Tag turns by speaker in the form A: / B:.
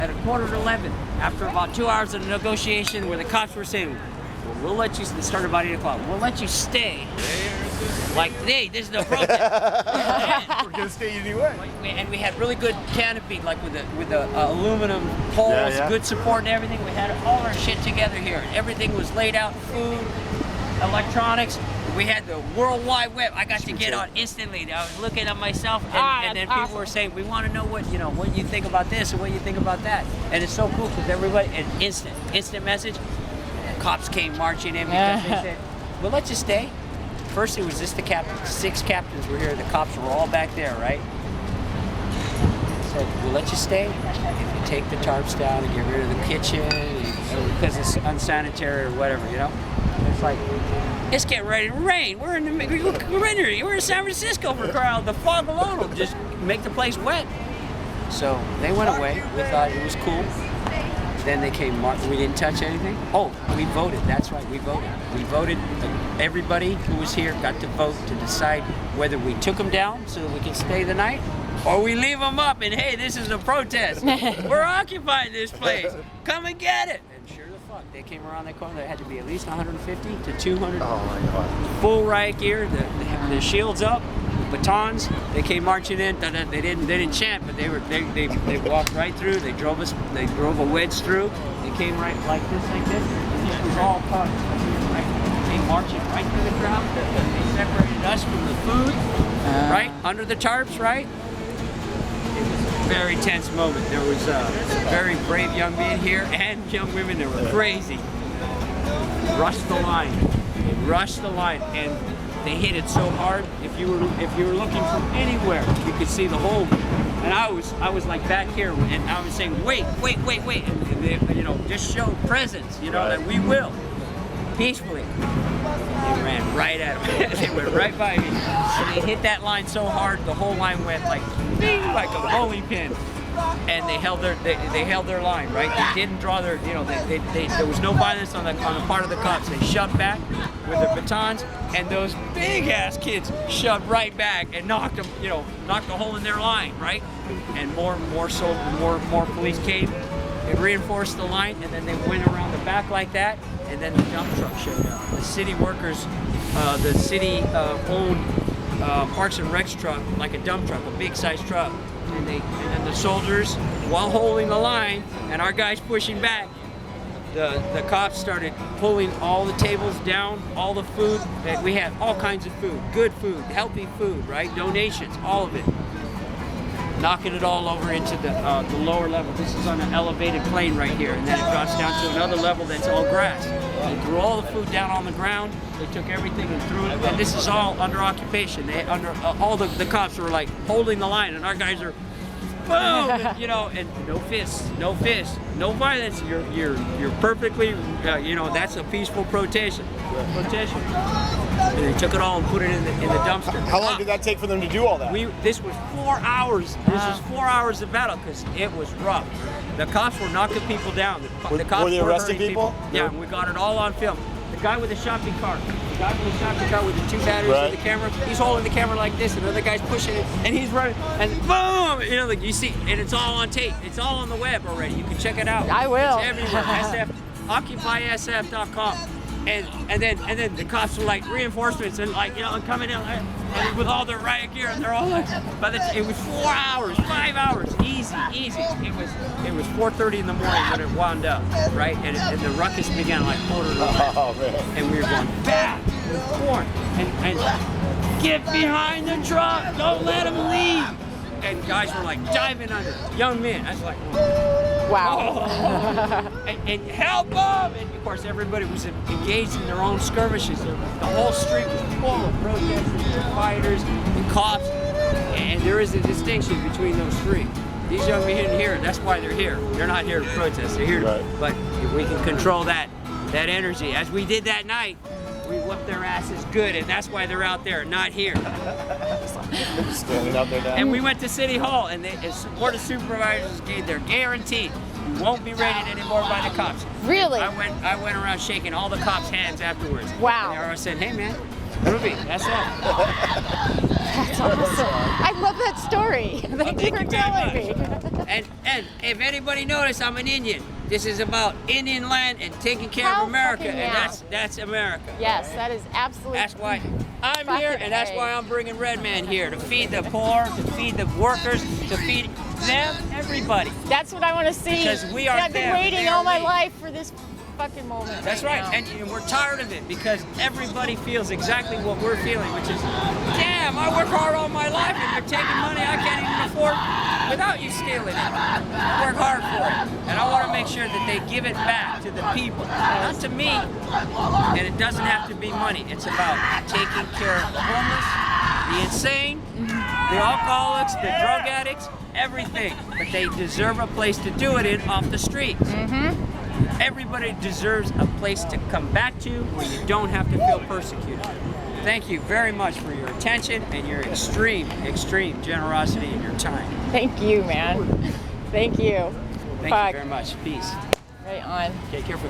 A: At 11:15, after about 2 hours of negotiation, where the cops were saying, well, we'll let you, it started about 8 o'clock, we'll let you stay. Like, hey, this is no protest.
B: We're gonna stay anyway.
A: And we had really good canopy, like with the aluminum poles, good support and everything. We had all our shit together here. Everything was laid out, food, electronics. We had the World Wide Web. I got to get on instantly. I was looking at myself, and then people were saying, "We want to know what you think about this and what you think about that." And it's so cool because everybody, an instant message. Cops came marching in because they said, "We'll let you stay." First, it was just the captain. 6 captains were here. The cops were all back there, right? Said, "We'll let you stay if you take the tarps down and get rid of the kitchen because it's unsanitary or whatever, you know." It's like, it's getting ready to rain. We're in San Francisco for crying out. The fog alone will just make the place wet. So they went away. We thought it was cool. Then they came. We didn't touch anything. Oh, we voted. That's right. We voted. We voted. Everybody who was here got to vote to decide whether we took them down so that we can stay the night, or we leave them up and hey, this is a protest. We're occupying this place. Come and get it. And sure the fuck, they came around that corner. There had to be at least 150 to 200.
B: Oh my God.
A: Full riot gear. The shields up, batons. They came marching in. They didn't chant, but they walked right through. They drove a wedge through. They came right like this. And this was all part. They marching right through the crowd. They separated us from the food, right under the tarps, right. It was a very tense moment. There was some very brave young men here and young women that were crazy. Rushed the line. They rushed the line, and they hit it so hard. If you were looking from anywhere, you could see the whole. And I was like back here, and I was saying, wait, and they, just show presence, that we will. Peacefully. They ran right at him. They went right by me. And they hit that line so hard, the whole line went like ding, like a bowling pin. And they held their line, right? They didn't draw their, there was no violence on the part of the cops. They shoved back with their batons, and those big ass kids shoved right back and knocked them, knocked a hole in their line, right? And more police came. They reinforced the line, and then they went around the back like that. And then the dump truck showed up. The city workers, the city owned Parks and Recs truck, like a dump truck, a big size truck. And then the soldiers, while holding the line, and our guys pushing back, the cops started pulling all the tables down, all the food. We had all kinds of food, good food, healthy food, right? Donations, all of it. Knocking it all over into the lower level. This is on an elevated plane right here, and then it drops down to another level that's all grass. They threw all the food down on the ground. They took everything and threw it, and this is all under occupation. All the cops were like holding the line, and our guys are boom, and no fists, no violence. You're perfectly, that's a peaceful protest. And they took it all and put it in the dumpster.
B: How long did that take for them to do all that?
A: This was 4 hours. This was 4 hours of battle because it was rough. The cops were knocking people down. The cops
B: were they arresting people?
A: Yeah, we got it all on film. The guy with the shopping cart, with the 2 batteries with the camera, he's holding the camera like this, and the other guy's pushing it, and he's running, and boom! Like you see, and it's all on tape. It's all on the web already. You can check it out.
C: I will.
A: It's everywhere. OccupySF.com. And then the cops were like reinforcements and coming in and with all their riot gear, and they're all like, it was 4 hours, 5 hours, easy. It was 4:30 in the morning when it wound up, right? And the ruckus began like quarter to 11.
B: Oh man!
A: And we were going back and forth and get behind the truck, don't let them leave. And guys were like diving under, young men. I was like,
C: wow.
A: and help them! And of course, everybody was engaged in their own skirmishes. The whole street was full of protesters, and fighters, and cops. And there is a distinction between those three. These young men here, that's why they're here. They're not here to protest. They're here, but if we can control that energy, as we did that night. We whooped their asses good, and that's why they're out there, not here.
B: They're standing out there now.
A: And we went to City Hall, and as Board of Supervisors gave their guaranteed, you won't be raided anymore by the cops.
C: Really?
A: I went around shaking all the cops' hands afterwards.
C: Wow.
A: And they were saying, hey man, Ruby, that's it.
C: That's awesome. I love that story. Thank you for
A: very
C: telling me.
A: And if anybody noticed, I'm an Indian. This is about Indian land and taking care
C: Hell
A: of America,
C: fucking
A: and
C: yeah.
A: that's America.
C: Yes, that is absolutely.
A: That's why I'm
C: Fucking
A: here, and that's
C: A.
A: why I'm bringing Red Man here to feed the poor, to feed the workers, to feed them, everybody.
C: That's what I want to see.
A: Because we are
C: I've been
A: them,
C: waiting
A: they are
C: all my
A: we.
C: life for this fucking moment.
A: That's right,
C: now.
A: and we're tired of it because everybody feels exactly what we're feeling, which is, damn, I work hard all my life and you're taking money I can't even afford without you stealing it. I work hard for it, and I want to make sure that they give it back to the people, not to me, and it doesn't have to be money. It's about taking care of the homeless, the insane, the alcoholics, the drug addicts, everything, but they deserve a place to do it in off the streets. Everybody deserves a place to come back to where you don't have to feel persecuted. Thank you very much for your attention and your extreme generosity and your time.
C: Thank you, man. Thank you.
A: Thank
C: Fuck.
A: you very much. Peace.
C: Right on.
A: Okay, careful.